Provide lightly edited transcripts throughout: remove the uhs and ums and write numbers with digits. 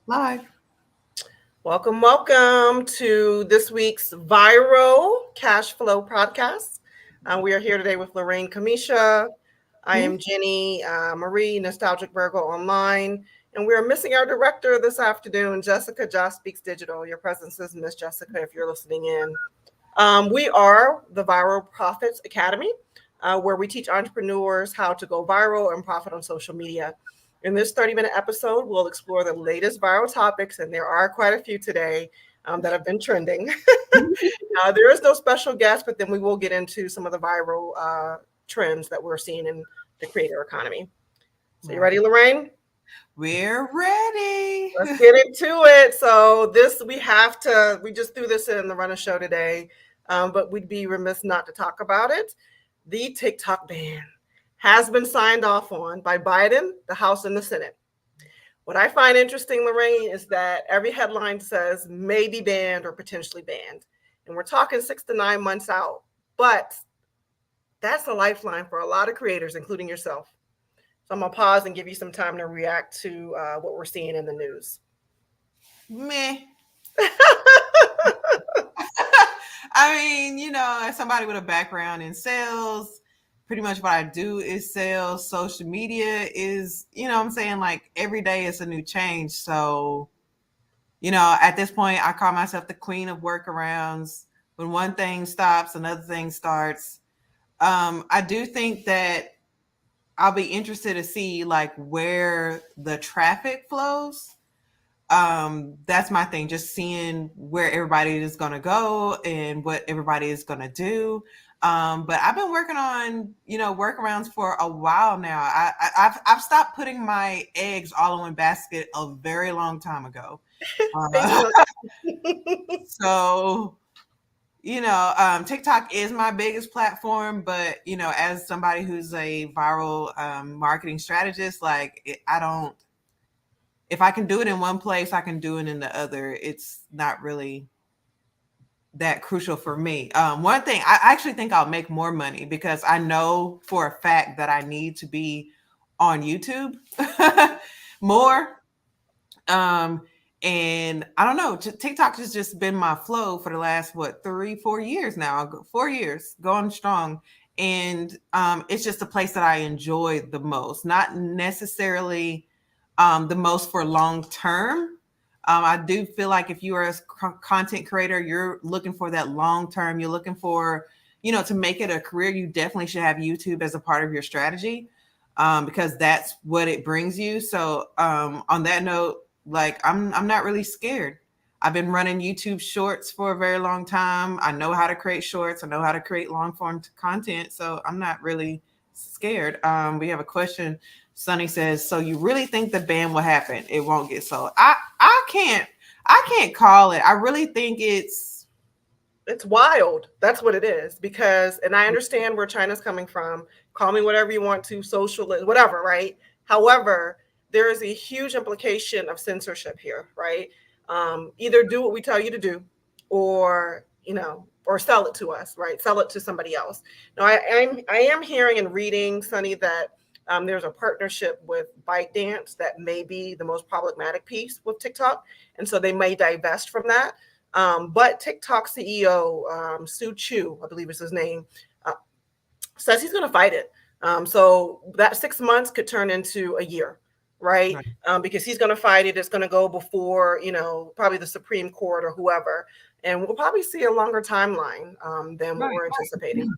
Live. Welcome to this week's Viral Cash Flow podcast. We are here today with Lorraine Kamisha. I Hmm? am Jenny Marie, Nostalgic Virgo Online, and we are missing our director this afternoon, Jessica Joss Speaks Digital. Your presence is Miss Jessica if you're listening in. We are the Viral Profits Academy, where we teach entrepreneurs how to go viral and profit on social media. In this 30-minute episode, we'll explore the latest viral topics, and there are quite a few today that have been trending. There is no special guest, but then we will get into some of the viral trends that we're seeing in the creator economy. So, you Right. ready, Lorraine? We're ready. Let's get into it. So this we just threw this in the Runner Show today, but we'd be remiss not to talk about it. The TikTok ban has been signed off on by Biden, the House, and the Senate. What I find interesting, Lorraine, is that every headline says may be banned or potentially banned. And we're talking 6 to 9 months out. But that's a lifeline for a lot of creators, including yourself. So I'm going to pause and give you some time to react to what we're seeing in the news. Meh. I mean, as somebody with a background in sales, pretty much what I do is sales. Social media is, I'm saying, like every day is a new change. So, at this point, I call myself the queen of workarounds. When one thing stops, another thing starts. I do think that I'll be interested to see like where the traffic flows. That's my thing, just seeing where everybody is going to go and what everybody is going to do. But I've been working on workarounds for a while now. I've stopped putting my eggs all in one basket a very long time ago. Thank uh, you. so TikTok is my biggest platform, but as somebody who's a viral marketing strategist, like I don't, if I can do it in one place, I can do it in the other. It's not really that crucial for me. One thing, I actually think I'll make more money because I know for a fact that I need to be on YouTube more. Um, and I don't know, TikTok has just been my flow for the last, 3, 4 years now, 4 years going strong. And it's just a place that I enjoy the most, not necessarily the most for long term. I do feel like if you are a content creator, you're looking for that long term. You're looking for, to make it a career. You definitely should have YouTube as a part of your strategy because that's what it brings you. So on that note, like I'm not really scared. I've been running YouTube shorts for a very long time. I know how to create shorts. I know how to create long form content. So I'm not really scared. We have a question. Sonny says, "So you really think the ban will happen? It won't get sold." I can't call it. I really think It's wild. That's what it is. Because, and I understand where China's coming from. Call me whatever you want to, socialist, whatever, right? However, there is a huge implication of censorship here, right? Either do what we tell you to do, or or sell it to us, right? Sell it to somebody else. Now, I am hearing and reading, Sunny, that there's a partnership with ByteDance that may be the most problematic piece with TikTok, and so they may divest from that. But TikTok CEO Sue Chu, I believe is his name, uh, says he's going to fight it. So that 6 months could turn into a year, right? right. Because he's going to fight it. It's going to go before, probably the Supreme Court or whoever. And we'll probably see a longer timeline than what Right. we're anticipating.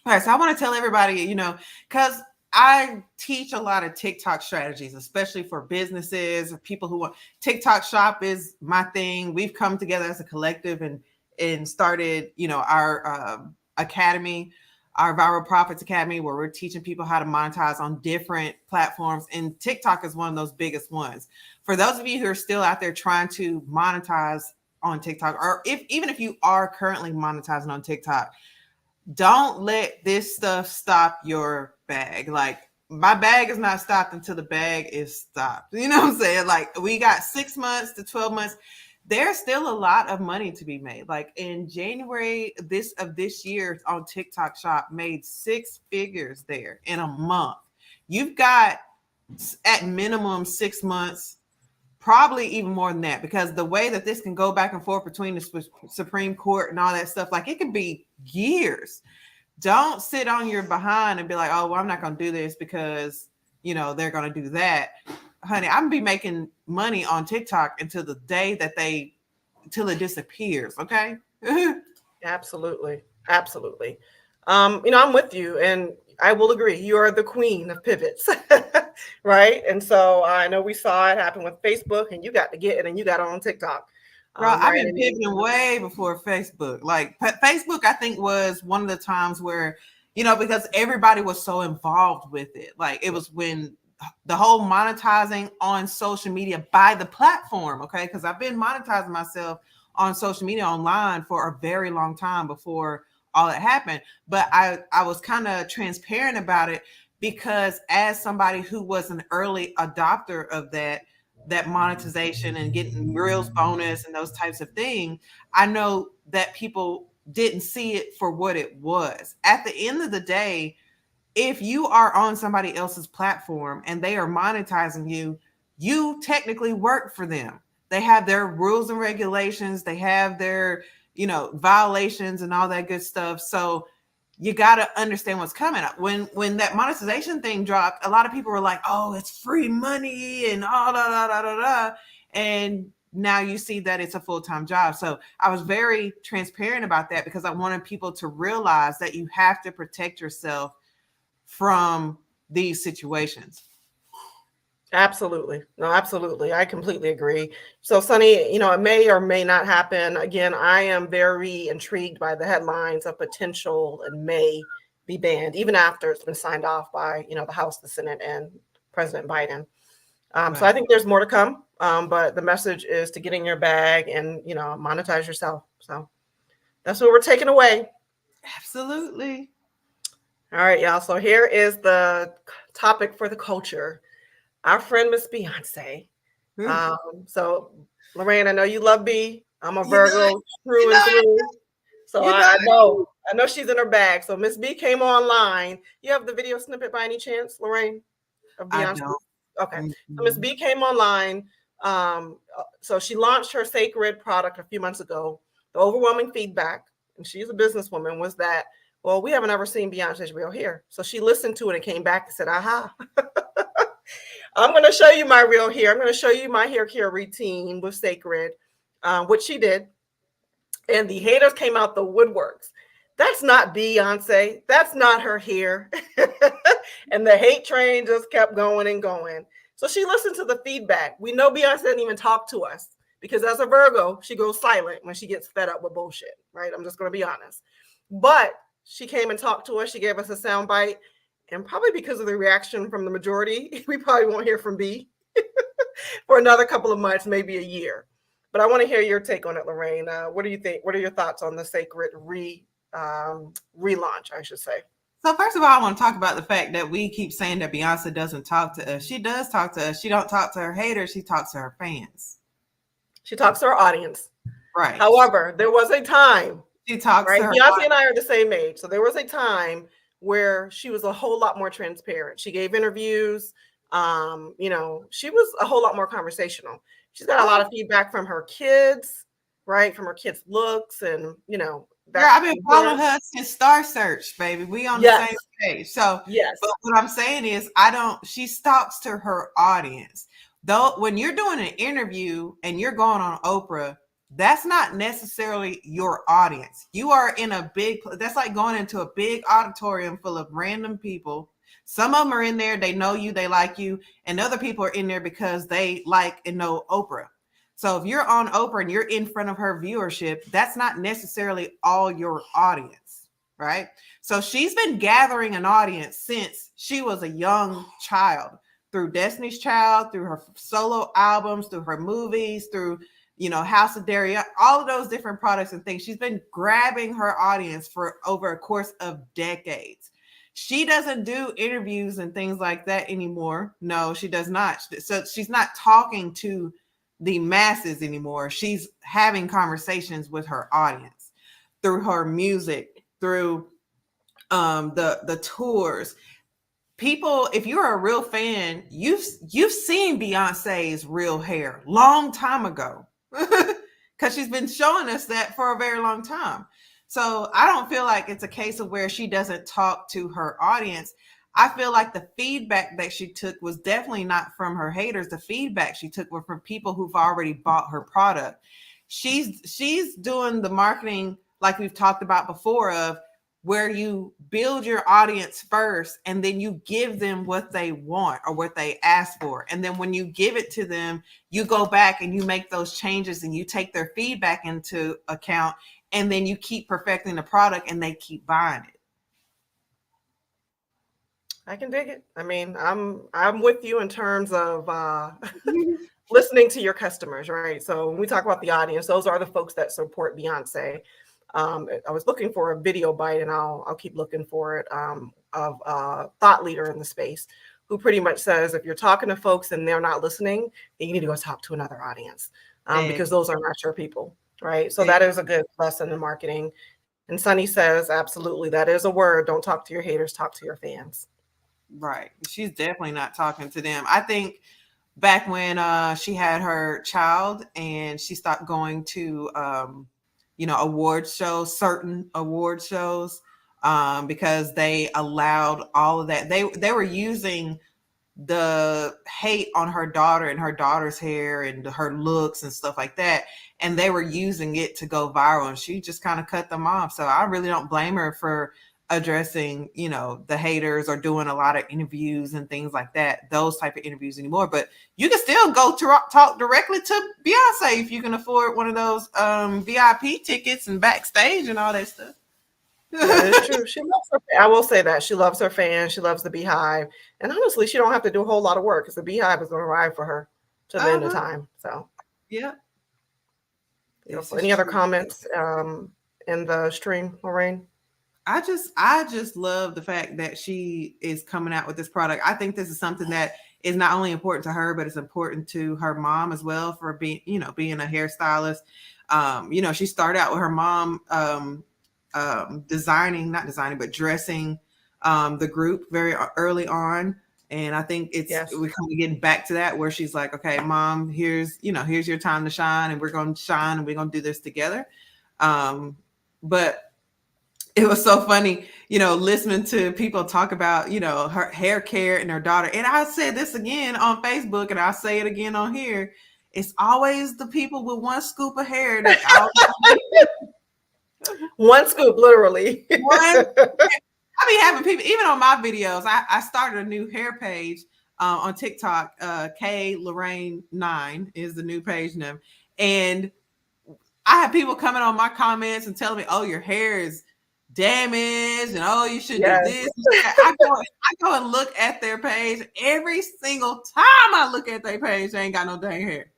All right, so I want to tell everybody, because I teach a lot of TikTok strategies, especially for businesses, people who want TikTok shop is my thing. We've come together as a collective and started, our academy, our Viral Profits Academy, where we're teaching people how to monetize on different platforms, and TikTok is one of those biggest ones. For those of you who are still out there trying to monetize on TikTok, or even if you are currently monetizing on TikTok, don't let this stuff stop your bag. Like my bag is not stopped until the bag is stopped. You know what I'm saying? Like we got 6 months to 12 months. There's still a lot of money to be made. Like in January this year on TikTok Shop made 6 figures there in a month. You've got at minimum 6 months probably even more than that, because the way that this can go back and forth between the Supreme Court and all that stuff, like it could be years. Don't sit on your behind and be like, oh, well, I'm not going to do this because, you know, they're going to do that. Honey, I'm going to be making money on TikTok until the day that until it disappears. Okay. Absolutely. Absolutely. You know, I'm with you, and I will agree. You are the queen of pivots, right? And so I know we saw it happen with Facebook, and you got to get it, and you got on TikTok. Bro, I've right? been pivoting way before Facebook. Like Facebook, I think was one of the times where, you know, because everybody was so involved with it. Like it was when the whole monetizing on social media by the platform. Okay, because I've been monetizing myself on social media online for a very long time before all that happened. But I was kind of transparent about it because as somebody who was an early adopter of that monetization and getting Reels bonus and those types of things, I know that people didn't see it for what it was. At the end of the day, if you are on somebody else's platform and they are monetizing you, you technically work for them. They have their rules and regulations, they have their, you know, violations and all that good stuff. So you got to understand what's coming up. When that monetization thing dropped, a lot of people were like, oh, it's free money and all da. And now you see that it's a full-time job. So I was very transparent about that because I wanted people to realize that you have to protect yourself from these situations. Absolutely. No, absolutely. I completely agree. So, Sunny, you know, it may or may not happen. Again, I am very intrigued by the headlines of potential and may be banned, even after it's been signed off by, you know, the House, the Senate, and President Biden. So I think there's more to come. But the message is to get in your bag and, you know, monetize yourself. So that's what we're taking away. Absolutely. All right, y'all. So here is the topic for the culture. Our friend Miss Beyonce. So Lorraine, I know you love B. I'm a Virgo through and through. So I know she's in her bag. So Miss B came online. You have the video snippet by any chance, Lorraine? Of Beyonce? Okay. So Miss B came online. So she launched her Sacred product a few months ago. The overwhelming feedback, and she's a businesswoman, was that, well, we haven't ever seen Beyonce's real hair. So she listened to it and came back and said, aha. I'm going to show you my real hair. I'm going to show you my hair care routine with Sacred, which she did. And the haters came out the woodworks. That's not Beyonce. That's not her hair. And the hate train just kept going and going. So she listened to the feedback. We know Beyonce didn't even talk to us because as a Virgo, she goes silent when she gets fed up with bullshit, right? I'm just going to be honest. But she came and talked to us. She gave us a sound bite. And probably because of the reaction from the majority, we probably won't hear from B for another couple of months, maybe a year. But I want to hear your take on it, Lorraine. What do you think? What are your thoughts on the Sacred relaunch, I should say? So first of all, I want to talk about the fact that we keep saying that Beyonce doesn't talk to us. She does talk to us. She don't talk to her haters. She talks to her fans. She talks to her audience. Right. However, there was a time. She talks right? to her Beyonce audience. and I are the same age. So there was a time where she was a whole lot more transparent. She gave interviews. You know, she was a whole lot more conversational. She's got a lot of feedback from her kids, right? From her kids' looks and, you know. Girl, I've been following her since Star Search, baby. We on the same page. So, but what I'm saying is she talks to her audience. Though when you're doing an interview and you're going on Oprah, that's not necessarily your audience. You are in that's like going into a big auditorium full of random people. Some of them are in there, they know you, they like you, and other people are in there because they like and know Oprah. So if you're on Oprah and you're in front of her viewership, that's not necessarily all your audience, right? So she's been gathering an audience since she was a young child, through Destiny's Child, through her solo albums, through her movies, through House of Dairy, all of those different products and things. She's been grabbing her audience for over a course of decades. She doesn't do interviews and things like that anymore. No, she does not. So she's not talking to the masses anymore. She's having conversations with her audience through her music, through the tours. people, if you're a real fan, you've seen Beyonce's real hair long time ago. Because she's been showing us that for a very long time. So I don't feel like it's a case of where she doesn't talk to her audience. I feel like the feedback that she took was definitely not from her haters. The feedback she took were from people who've already bought her product. She's doing the marketing like we've talked about before, of where you build your audience first and then you give them what they want or what they ask for. And then when you give it to them, you go back and you make those changes and you take their feedback into account, and then you keep perfecting the product and they keep buying it. I can dig it. I mean, I'm with you in terms of listening to your customers, right? So when we talk about the audience, those are the folks that support Beyonce. I was looking for a video bite, and I'll keep looking for it, of a thought leader in the space who pretty much says, if you're talking to folks and they're not listening, then you need to go talk to another audience, because those are not your people, right? So that is a good lesson in marketing. And Sunny says, absolutely, that is a word. Don't talk to your haters, talk to your fans. Right. She's definitely not talking to them. I think back when she had her child and she stopped going to award shows, certain award shows, because they allowed all of that. They were using the hate on her daughter and her daughter's hair and her looks and stuff like that, and they were using it to go viral, and she just kind of cut them off. So I really don't blame her for addressing the haters, or doing a lot of interviews and things like that, those type of interviews anymore. But you can still go to talk directly to Beyonce if you can afford one of those VIP tickets and backstage and all that stuff. That is true. She loves her. I will say that she loves her fans. She loves the Beehive, and honestly, she don't have to do a whole lot of work because the Beehive is going to ride for her to the end of time. So, yeah. Beautiful. Any other comments in the stream, Lorraine? I just love the fact that she is coming out with this product. I think this is something that is not only important to her, but it's important to her mom as well, for being a hairstylist. She started out with her mom dressing the group very early on. And I think we're kind of getting back to that, where she's like, okay, mom, here's your time to shine, and we're going to shine and we're going to do this together. But it was so funny, listening to people talk about, her hair care and her daughter. And I said this again on Facebook, and I'll say it again on here. It's always the people with one scoop of hair that one scoop, literally. I be having people, even on my videos, I started a new hair page on TikTok. K Lorraine 9 is the new page name. And I have people coming on my comments and telling me, oh, your hair is damaged, and oh, you should do this. I go and look at their page. Every single time I look at their page, they ain't got no dang hair.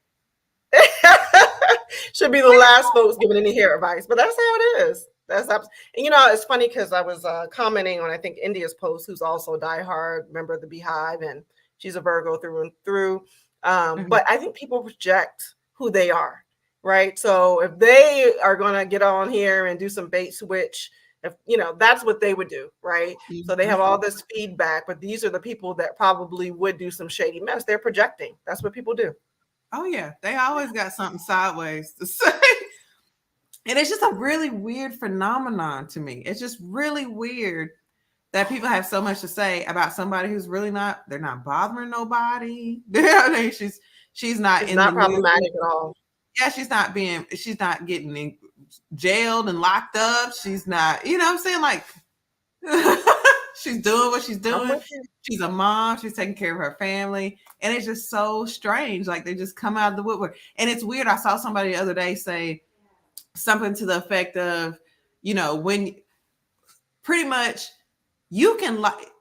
Should be the last folks giving any hair advice, but that's how it is. And it's funny because I was commenting on, I think, India's post, who's also a diehard member of the Beehive, and she's a Virgo through and through. But I think people project who they are, right? So if they are going to get on here and do some bait switch, if that's what they would do, right? So they have all this feedback, but these are the people that probably would do some shady mess. They're projecting. That's what people do. Oh yeah, they always got something sideways to say. And it's just a really weird phenomenon to me. It's just really weird that people have so much to say about somebody who's really they're not bothering nobody. She's not problematic at all. Yeah, she's not getting jailed and locked up. She's not, I'm saying, like, she's doing what she's doing. She's a mom. She's taking care of her family. And it's just so strange. Like, they just come out of the woodwork. And it's weird. I saw somebody the other day say something to the effect of, when pretty much you can, like,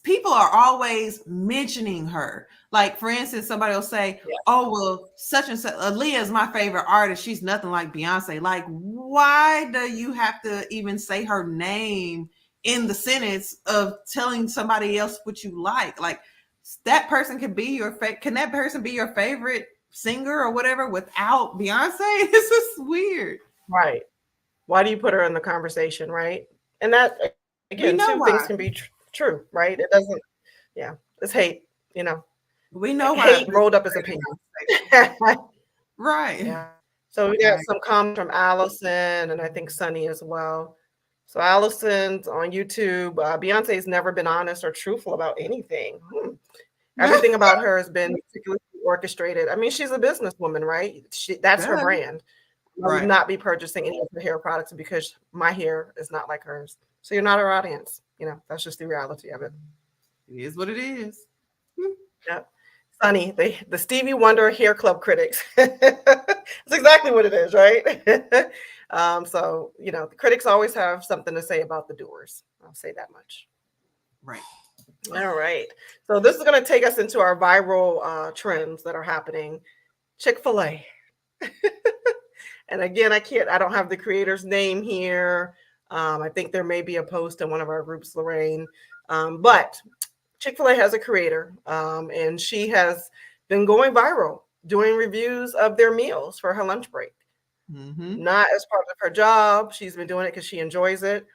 people are always mentioning her. Like, for instance, somebody will say, oh, well, such and such, Aaliyah is my favorite artist. She's nothing like Beyonce. Like, why do you have to even say her name in the sentence of telling somebody else what you like? Like, that person can be can that person be your favorite singer or whatever without Beyonce? This is weird. Right. Why do you put her in the conversation, right? And that, again, two things can be true, right? It doesn't, yeah, it's hate, We know why. hate rolled up as opinion. Right. Yeah. So we got Right. some comments from Allison and I think Sunny as well. So Allison's on YouTube. Beyonce's never been honest or truthful about anything. Everything about her has been meticulously orchestrated. I mean, she's a businesswoman, right? That's her Yeah. brand. I Right. would not be purchasing any of her hair products because my hair is not like hers. So you're not our audience. That's just the reality of it. It is what it is. Yep. Sunny, the Stevie Wonder Hair Club critics. That's exactly what it is, right? So, the critics always have something to say about the doers. I'll say that much. Right. All right. So this is going to take us into our viral trends that are happening. Chick-fil-A. And again, I don't have the creator's name here. I think there may be a post in one of our groups, Lorraine. But Chick-fil-A has a creator, and she has been going viral doing reviews of their meals for her lunch break. Not as part of her job. She's been doing it because she enjoys it.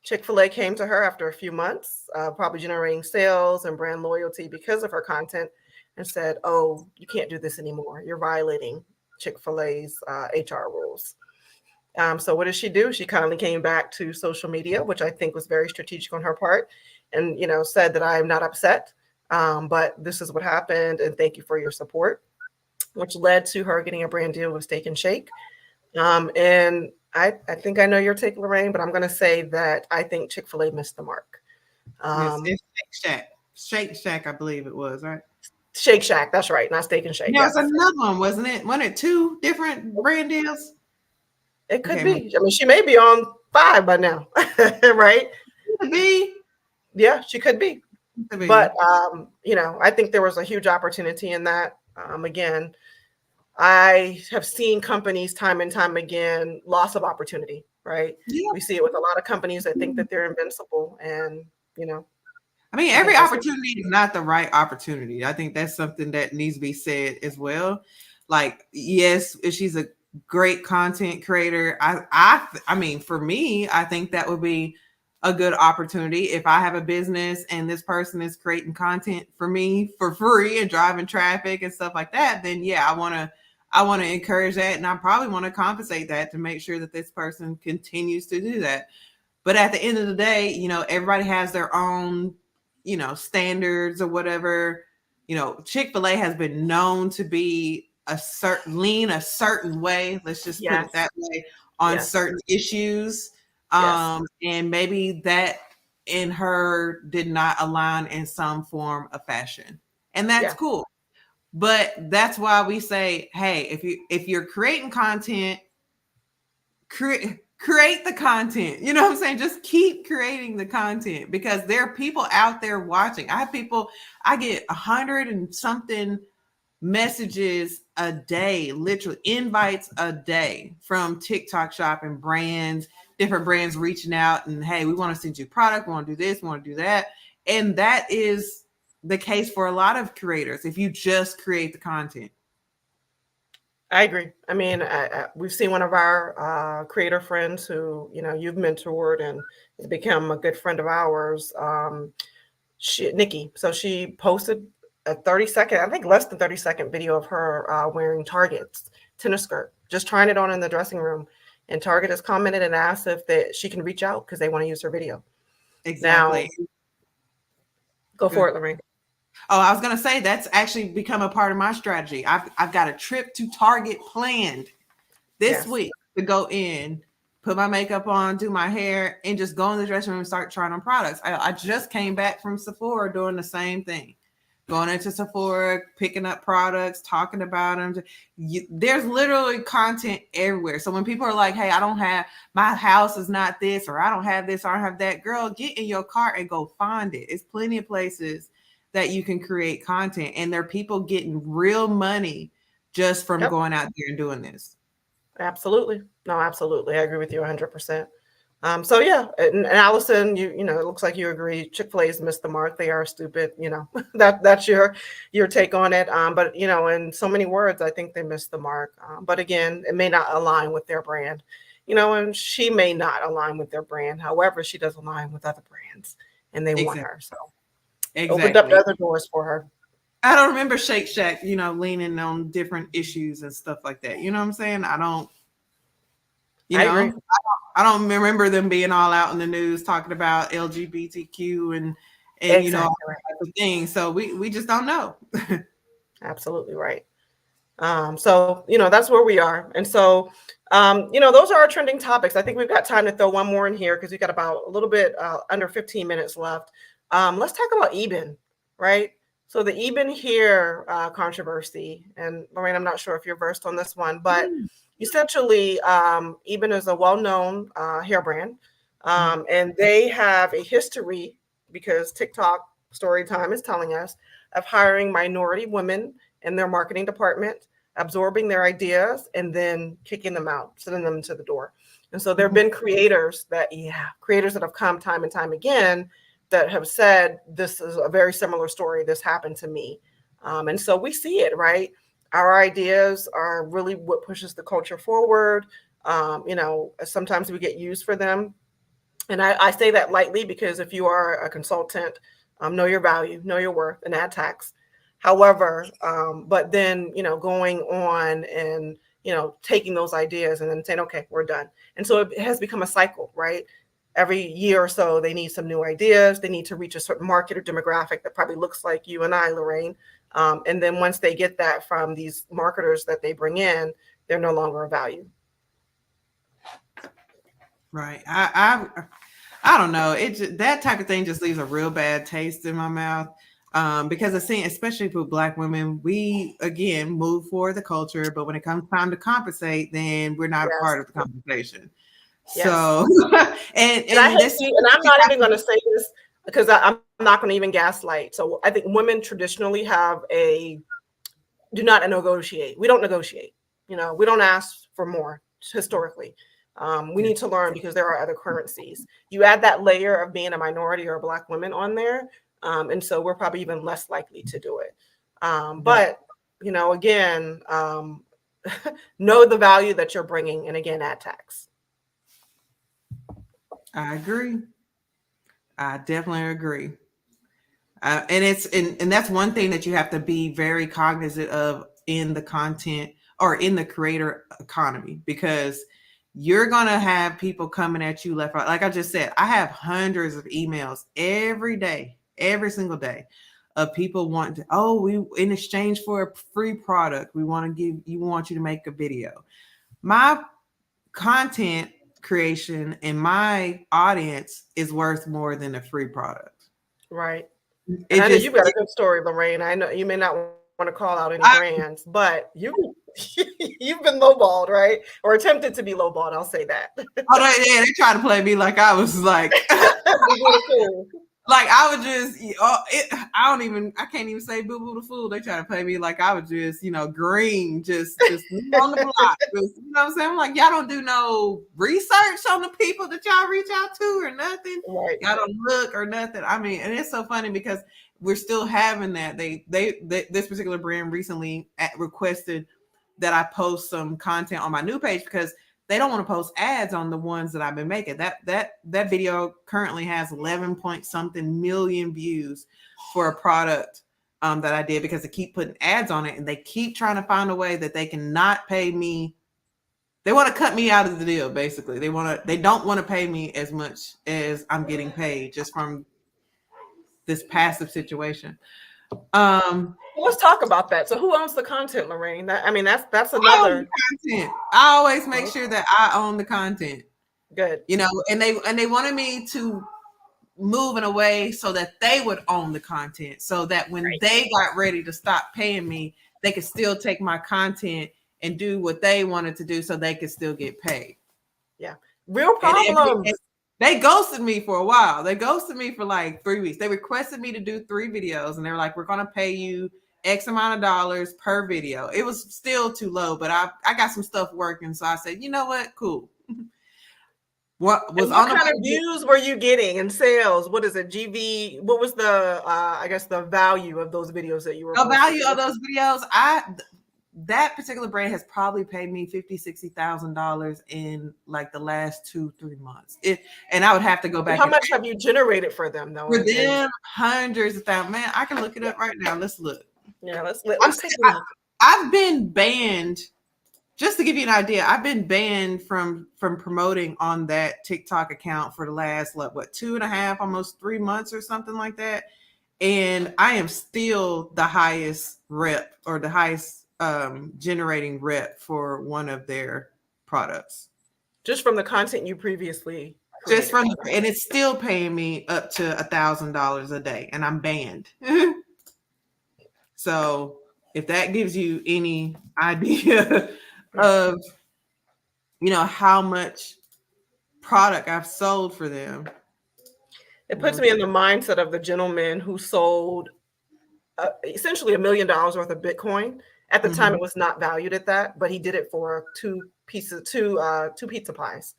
Chick-fil-A came to her after a few months, probably generating sales and brand loyalty because of her content, and said, "Oh, you can't do this anymore. You're violating Chick-fil-A's HR rules." So what did she do? She kindly came back to social media, which I think was very strategic on her part, and said that I am not upset, but this is what happened, and thank you for your support, which led to her getting a brand deal with Steak and Shake. And I think I know your take, Lorraine, but I'm going to say that I think Chick-fil-A missed the mark. It's Shake Shack. Shake Shack, I believe it was, right? Shake Shack, that's right, not Steak and Shake. There was another one, wasn't it? Wasn't it 2 different brand deals? It could be. I mean, she may be on 5 by now, right? Could be. Yeah, she could be. But I think there was a huge opportunity in that. Again, I have seen companies time and time again, loss of opportunity, right? Yeah. We see it with a lot of companies that think that they're invincible, and I mean, every opportunity is not the right opportunity. I think that's something that needs to be said as well. Like, yes, if she's a great content creator, I mean, for me, I think that would be a good opportunity. If I have a business and this person is creating content for me for free and driving traffic and stuff like that, then yeah, I want to encourage that, and I probably want to compensate that to make sure that this person continues to do that. But at the end of the day, everybody has their own, standards or whatever. Chick-fil-A has been known to be a certain way. Let's just put it that way on certain issues. And maybe that in her did not align in some form of fashion. And that's cool. But that's why we say, hey, if you're creating content, create the content. You know what I'm saying? Just keep creating the content, because there are people out there watching. I get 100 and something messages a day, literally invites a day from TikTok Shop and different brands reaching out and, hey, we want to send you product. We want to do this. We want to do that. And that is the case for a lot of creators if you just create the content. I agree. I mean, we've seen one of our creator friends who, you've mentored and has become a good friend of ours, Nikki. So she posted a 30-second, I think less than 30-second video of her wearing Target's tennis skirt, just trying it on in the dressing room. And Target has commented and asked if she can reach out because they want to use her video. Exactly. Now, go for it, Lorraine. Oh, I was going to say that's actually become a part of my strategy. I've got a trip to Target planned this week to go in, put my makeup on, do my hair, and just go in the dressing room and start trying on products. I just came back from Sephora doing the same thing. Going into Sephora, picking up products, talking about them. There's literally content everywhere. So when people are like, hey, my house is not this, or I don't have this, or I don't have that, girl, get in your car and go find it. It's plenty of places that you can create content, and there are people getting real money just from going out there and doing this. Absolutely. No, absolutely. I agree with you 100%. So yeah, and Allison, it looks like you agree. Chick-fil-A's missed the mark. They are stupid. That's your take on it. But in so many words, I think they missed the mark. But again, it may not align with their brand. And she may not align with their brand. However, she does align with other brands. and they want Exactly. her. So opened up Exactly. other doors for her. I don't remember Shake Shack, leaning on different issues and stuff like that. You know what I'm saying? I don't, I agree. I don't remember them being all out in the news talking about LGBTQ and Exactly all right. types of things. So we just don't know. Absolutely right. So that's where we are. And so those are our trending topics. I think we've got time to throw one more in here because we got about a little bit under 15 minutes left. Let's talk about Eben, right? So the Eben Here controversy, and Lorraine, I'm not sure if you're versed on this one, but essentially Eben is a well-known hair brand, and they have a history, because TikTok story time is telling us, of hiring minority women in their marketing department, absorbing their ideas, and then kicking them out, sending them to the door. And so there have been creators that have come time and time again that have said, this is a very similar story. This happened to me. And so we see it, right? Our ideas are really what pushes the culture forward. Sometimes we get used for them. And I say that lightly because if you are a consultant, know your value, know your worth, and add tax. However, but then, going on and, taking those ideas and then saying, okay, we're done. And so it has become a cycle, right? Every year or so, they need some new ideas. They need to reach a certain market or demographic that probably looks like you and I, Lorraine. And then once they get that from these marketers that they bring in, they're no longer a value. Right. I don't know. That type of thing just leaves a real bad taste in my mouth. Because I've seen, especially for Black women, we again move for the culture, but when it comes time to compensate, then we're not a part of the conversation. Yes. So, and I'm not even going to say this because I'm not going to even gaslight. So I think women traditionally do not negotiate. We don't negotiate. We don't ask for more historically. We need to learn because there are other currencies. You add that layer of being a minority or a Black woman on there. And so we're probably even less likely to do it. But, again, know the value that you're bringing, and again, add tax. I agree. I definitely agree. And that's one thing that you have to be very cognizant of in the content or in the creator economy, because you're going to have people coming at you left, right. Like I just said, I have hundreds of emails every day, every single day, of people wanting to, we in exchange for a free product, we want you to make a video. My content creation and my audience is worth more than a free product. Right. And I know you've got a good story, Lorraine. I know you may not want to call out any brands, but you've been lowballed, right? Or attempted to be lowballed. I'll say that. They try to play me like I was like, like I would just, I can't even say boo boo the fool. They try to play me like I was just, green, just on the block. Just, you know what I'm saying? I'm like, y'all don't do no research on the people that y'all reach out to or nothing. Right. Y'all don't look or nothing. I mean, and it's so funny because we're still having that. They this particular brand recently requested that I post some content on my new page because they don't want to post ads on the ones that I've been making. That video currently has 11 point something million views for a product that I did because they keep putting ads on it, and they keep trying to find a way that they can not pay me. They want to cut me out of the deal. Basically, they don't want to pay me as much as I'm getting paid just from this passive situation. Let's talk about that. So who owns the content, Lorraine? That's another content. I always make sure that I own the content. Good. And they wanted me to move in a way so that they would own the content, so that when they got ready to stop paying me, they could still take my content and do what they wanted to do so they could still get paid. Yeah. Real problems. They ghosted me for a while. They ghosted me for like 3 weeks. They requested me to do 3 videos, and they were like, we're going to pay you X amount of dollars per video. It was still too low, but I got some stuff working. So I said, you know what? Cool. What kind of views were you getting and sales? What is it? GV? What was the, the value of those videos that you were posting? The value of those videos? that particular brand has probably paid me $50,000-$60,000 in like the last 2-3 months. And I would have to go back. How much have you generated for them though? For them, hundreds of thousands. Man, I can look it up right now. Let's look. Yeah, let's take a look. I've been banned. Just to give you an idea, I've been banned from promoting on that TikTok account for the last 2.5, almost 3 months or something like that. And I am still the highest rep or the highest generating rep for one of their products. Just from the content you previously created. Just from, and it's still paying me up to $1,000 a day, and I'm banned. So if that gives you any idea of, how much product I've sold for them. It puts me in the mindset of the gentleman who sold essentially $1 million worth of Bitcoin. At the time, it was not valued at that, but he did it for two pizza pies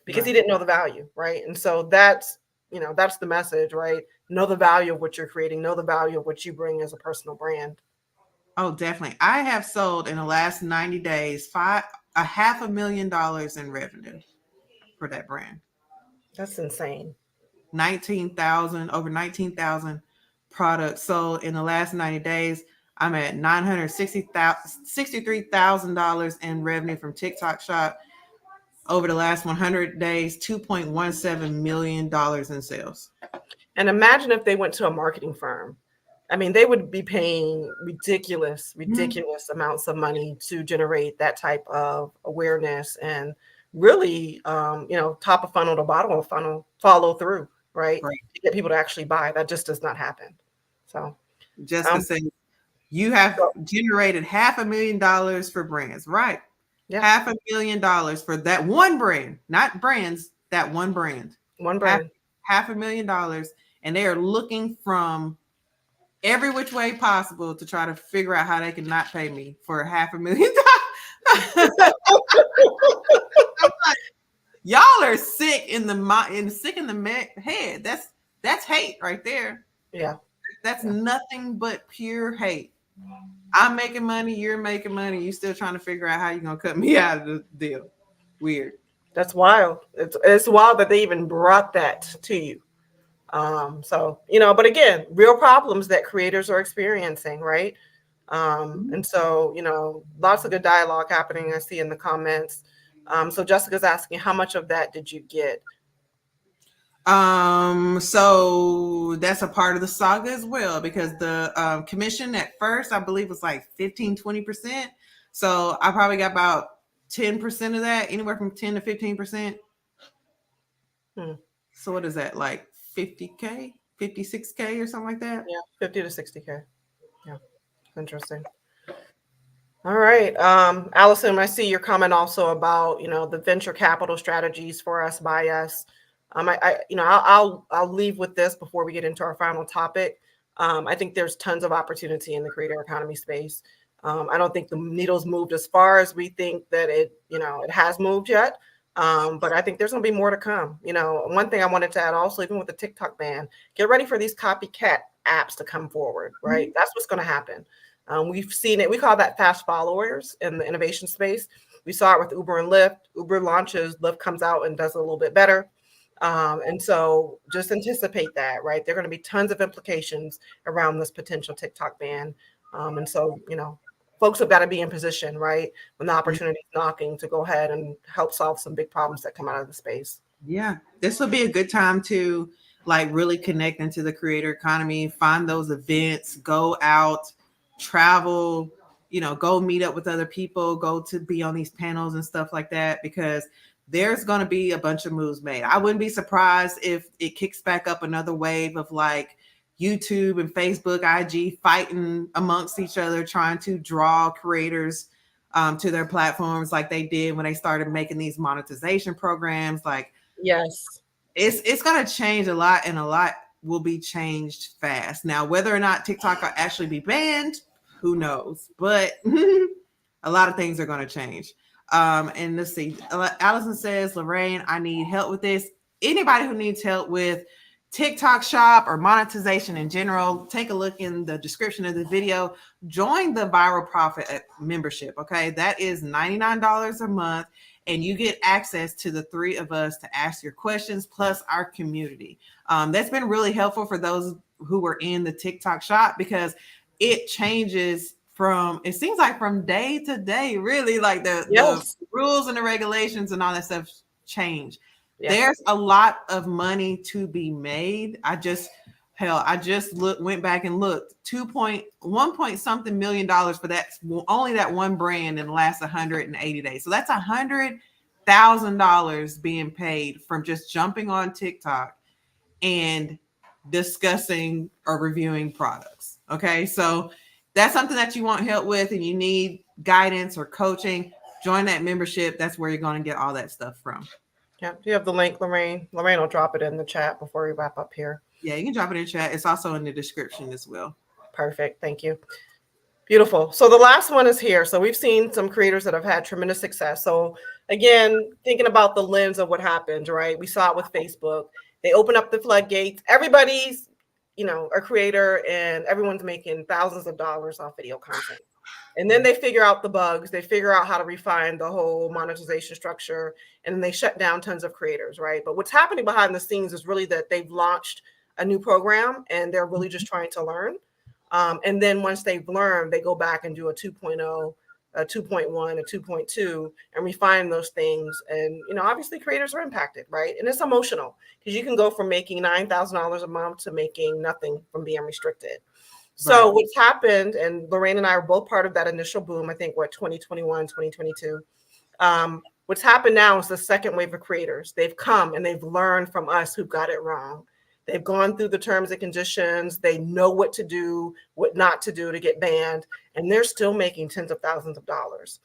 because he didn't know the value, right? And so that's the message, right? Know the value of what you're creating, know the value of what you bring as a personal brand. Oh, definitely. I have sold in the last 90 days $500,000 in revenue for that brand. That's insane. Over 19,000 products sold in the last 90 days. I'm at $963,000 in revenue from TikTok Shop. Over the last 100 days, $2.17 million in sales. And imagine if they went to a marketing firm. I mean, they would be paying ridiculous amounts of money to generate that type of awareness and really, top of funnel to bottom of funnel follow through, right? To get people to actually buy. That just does not happen. So just to say, you have generated $500,000 for brands, right? Yeah. $500,000 for that one brand, not brands, that one brand. One brand. $500,000. And they are looking from every which way possible to try to figure out how they can not pay me for $500,000. Y'all are sick in the mind and sick in the head. That's hate right there. Yeah. That's nothing but pure hate. I'm making money, you're making money, you still trying to figure out how you're gonna cut me out of the deal. Weird. That's wild. It's wild that they even brought that to you. But again, real problems that creators are experiencing, right? And so, lots of good dialogue happening. I see in the comments. So Jessica's asking, how much of that did you get? So that's a part of the saga as well, because the commission at first, I believe, was like 15-20%. So I probably got about 10% of that, anywhere from 10 to 15%. So what is that, like 50K, 56K or something like that? Yeah, 50 to 60K. Yeah, interesting. All right. Allison, I see your comment also about, the venture capital strategies for us, by us. I'll leave with this before we get into our final topic. I think there's tons of opportunity in the creator economy space. I don't think the needle's moved as far as we think that it has moved yet. But I think there's going to be more to come. One thing I wanted to add also, even with the TikTok ban, get ready for these copycat apps to come forward, right? That's what's going to happen. We've seen it. We call that fast followers in the innovation space. We saw it with Uber and Lyft. Uber launches, Lyft comes out and does a little bit better. And so just anticipate that, right? There are going to be tons of implications around this potential TikTok ban. And so, folks have got to be in position, right, when the opportunity is knocking, to go ahead and help solve some big problems that come out of the space. Yeah, this will be a good time to really connect into the creator economy, find those events, go out, travel, go meet up with other people, go to be on these panels and stuff like that, because there's going to be a bunch of moves made. I wouldn't be surprised if it kicks back up another wave of YouTube and Facebook, IG fighting amongst each other, trying to draw creators to their platforms like they did when they started making these monetization programs. Yes, it's going to change a lot, and a lot will be changed fast. Now, whether or not TikTok will actually be banned, who knows? But a lot of things are going to change. And let's see. Allison says, Lorraine, I need help with this. Anybody who needs help with TikTok shop or monetization in general, take a look in the description of the video. Join the Viral Profit membership. Okay, that is $99 a month, and you get access to the three of us to ask your questions, plus our community. That's been really helpful for those who were in the TikTok shop, because it changes from, it seems like from day to day, really, like the rules and the regulations and all that stuff change. Yes. There's a lot of money to be made. I just went back and looked, 1 point something million dollars for that, only that one brand in the last 180 days. So that's $100,000 being paid from just jumping on TikTok and discussing or reviewing products. Okay, so that's something that you want help with and you need guidance or coaching, join that membership. That's where you're going to get all that stuff from. Yeah, do you have the link, Lorraine? Lorraine will drop it in the chat before we wrap up here. Yeah, you can drop it in chat. It's also in the description as well. Perfect. Thank you. Beautiful. So the last one is here. So we've seen some creators that have had tremendous success. So again, thinking about the lens of what happened, right? We saw it with Facebook. They open up the floodgates. Everybody's, a creator, and everyone's making thousands of dollars off video content. And then they figure out the bugs. They figure out how to refine the whole monetization structure, and then they shut down tons of creators, right? But what's happening behind the scenes is really that they've launched a new program and they're really just trying to learn. And then once they've learned, they go back and do a 2.0, a 2.1, a 2.2, and refine those things. And, obviously creators are impacted, right? And it's emotional because you can go from making $9,000 a month to making nothing from being restricted. So what's happened, and Lorraine and I are both part of that initial boom, I think, 2021, 2022. What's happened now is the second wave of creators. They've come and they've learned from us who got it wrong. They've gone through the terms and conditions. They know what to do, what not to do to get banned, and they're still making tens of thousands of dollars.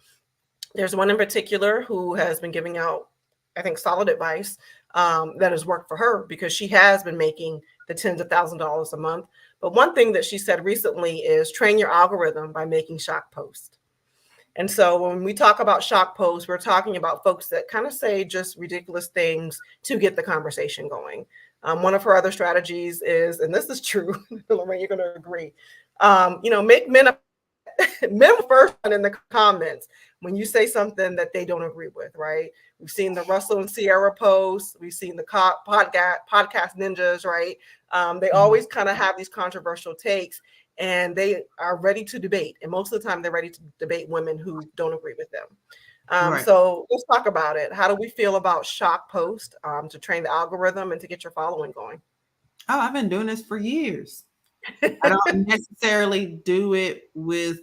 There's one in particular who has been giving out, I think, solid advice that has worked for her because she has been making the tens of thousands of dollars a month. But one thing that she said recently is train your algorithm by making shock posts. And so when we talk about shock posts, we're talking about folks that kind of say just ridiculous things to get the conversation going. One of her other strategies is, and this is true, Lorraine, you're going to agree, make men first in the comments when you say something that they don't agree with, right? We've seen the Russell and Sierra posts. We've seen the podcast ninjas, right? They always kind of have these controversial takes, and they are ready to debate. And most of the time, they're ready to debate women who don't agree with them. So let's talk about it. How do we feel about shock post to train the algorithm and to get your following going? Oh, I've been doing this for years. I don't necessarily do it with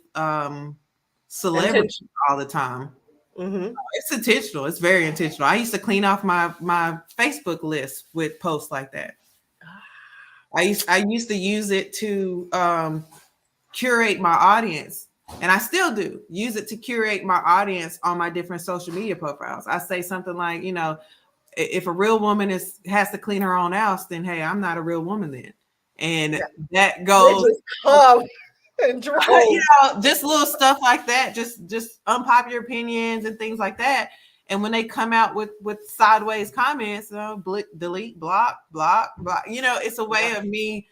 celebrities all the time. Mm-hmm. It's intentional. It's very intentional. I used to clean off my Facebook list with posts like that. I used to use it to curate my audience, and I still do use it to curate my audience on my different social media profiles. I say something like, if a real woman has to clean her own house, then hey, I'm not a real woman then. And that goes, just little stuff like that, just unpopular opinions and things like that. And when they come out with sideways comments, delete, block. It's a way of me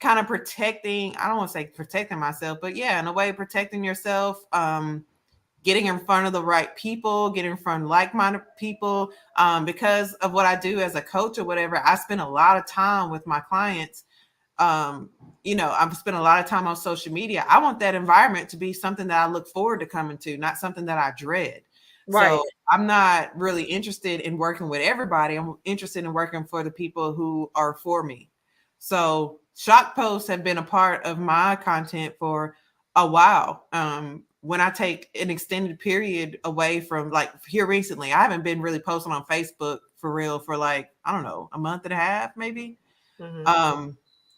kind of protecting. I don't want to say protecting myself, but yeah, in a way, protecting yourself, getting in front of the right people, getting in front of like-minded people. Because of what I do as a coach or whatever, I spend a lot of time with my clients. I've spent a lot of time on social media. I want that environment to be something that I look forward to coming to, not something that I dread. Right. So I'm not really interested in working with everybody. I'm interested in working for the people who are for me. So shock posts have been a part of my content for a while. When I take an extended period away from, like here recently, I haven't been really posting on Facebook for real for like, I don't know, a month and a half, maybe. Mm-hmm.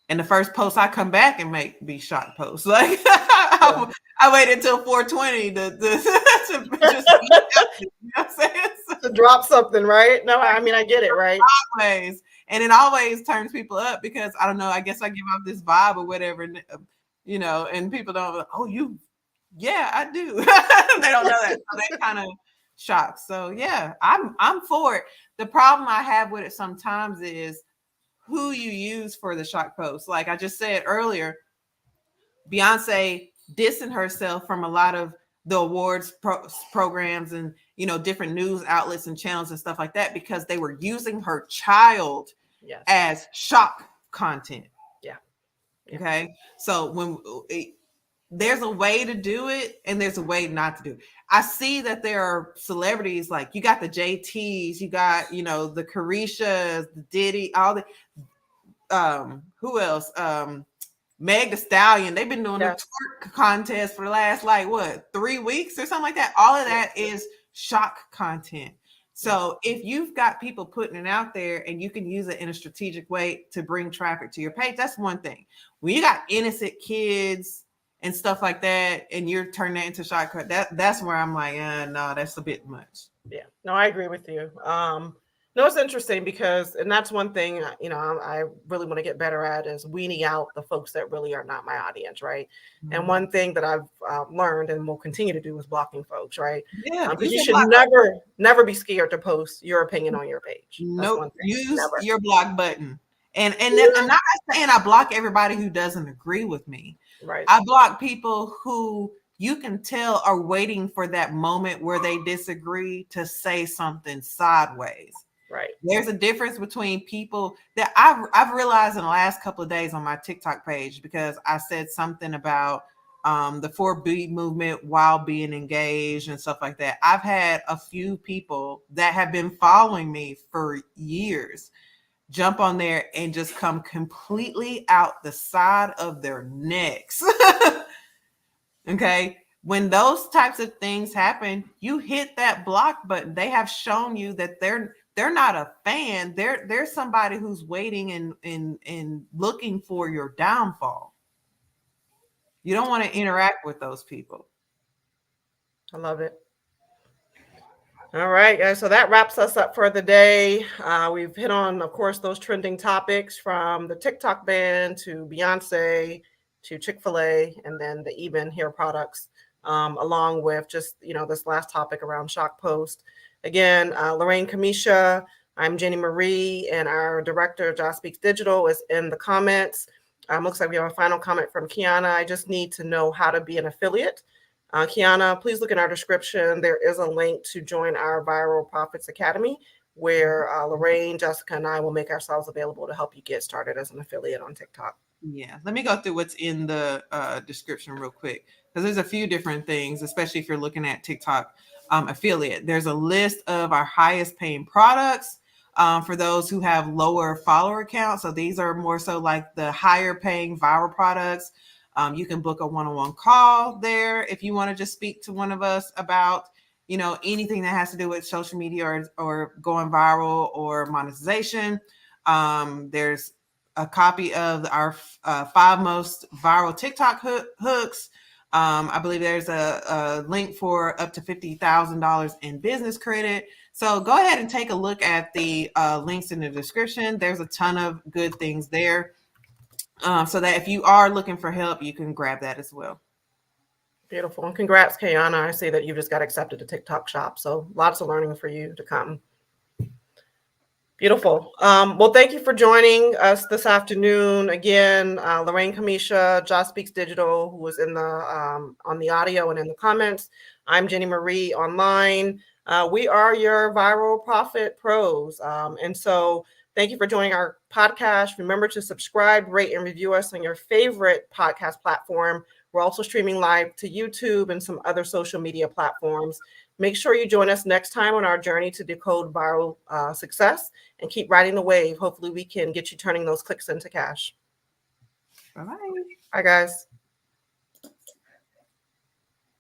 And the first post I come back and make be shock posts. Like I waited until 420 to to drop something, right? No, I mean, I get it, right? Always. And it always turns people up because I don't know, I guess I give off this vibe or whatever, and people don't, yeah, I do. They don't know that. So they kind of shocked. So yeah, I'm for it. The problem I have with it sometimes is who you use for the shock post. Like I just said earlier, Beyonce dissing herself from a lot of the awards programs and, you know, different news outlets and channels and stuff like that, because they were using her child as shock content. Yeah. Okay. So when there's a way to do it and there's a way not to do it. I see that there are celebrities, like you got the JTs, you got, you know, the Carishas, the Diddy, all the who else? Meg Thee Stallion. They've been doing the twerk contest for the last, like, what, 3 weeks or something like that. All of that is shock content. So if you've got people putting it out there and you can use it in a strategic way to bring traffic to your page, that's one thing. When you got innocent kids and stuff like that, and you're turning that into shock content, that's where I'm like, no, that's a bit much. Yeah, no, I agree with you. No, it's interesting because, and that's one thing, you know, I really want to get better at is weeding out the folks that really are not my audience, right? Mm-hmm. And one thing that I've learned and will continue to do is blocking folks, right? Yeah, because you should never be scared to post your opinion on your page. Nope, use your block button. And I'm not saying I block everybody who doesn't agree with me. Right. I block people who you can tell are waiting for that moment where they disagree to say something sideways. Right. There's a difference between people that I've realized in the last couple of days on my TikTok page, because I said something about the 4B movement while being engaged and stuff like that. I've had a few people that have been following me for years jump on there and just come completely out the side of their necks. Okay. When those types of things happen, you hit that block button. They have shown you that they're not a fan. They're somebody who's waiting and looking for your downfall. You don't want to interact with those people. I love it. All right, guys. So that wraps us up for the day. We've hit on, of course, those trending topics from the TikTok ban to Beyonce to Chick-fil-A, and then the Eben hair products, along with just, you know, this last topic around shock post. Again, Lorraine Kamisha, I'm Jenny Marie, and our director, Josh Speaks Digital, is in the comments. Looks like we have a final comment from Kiana. I just need to know how to be an affiliate. Kiana, please look in our description. There is a link to join our Viral Profits Academy, where Lorraine, Jessica, and I will make ourselves available to help you get started as an affiliate on TikTok. Yeah, let me go through what's in the description real quick, because there's a few different things, especially if you're looking at TikTok affiliate. There's a list of our highest paying products for those who have lower follower counts. So these are more so like the higher paying viral products. You can book a one-on-one call there if you want to just speak to one of us about, you know, anything that has to do with social media or going viral or monetization. There's a copy of our 5 most viral TikTok hooks. I believe there's a link for up to $50,000 in business credit. So go ahead and take a look at the links in the description. There's a ton of good things there. So that if you are looking for help, you can grab that as well. Beautiful. And congrats, Kayana. I see that you just got accepted to TikTok Shop. So lots of learning for you to come. Beautiful. Well, thank you for joining us this afternoon. Again, Lorraine Kamisha, Josh Speaks Digital, who was in the on the audio and in the comments. I'm Jenny Marie online. We are your Viral Profit Pros. And so thank you for joining our podcast. Remember to subscribe, rate, and review us on your favorite podcast platform. We're also streaming live to YouTube and some other social media platforms. Make sure you join us next time on our journey to decode viral success, and keep riding the wave. Hopefully we can get you turning those clicks into cash. Bye-bye. Bye, guys.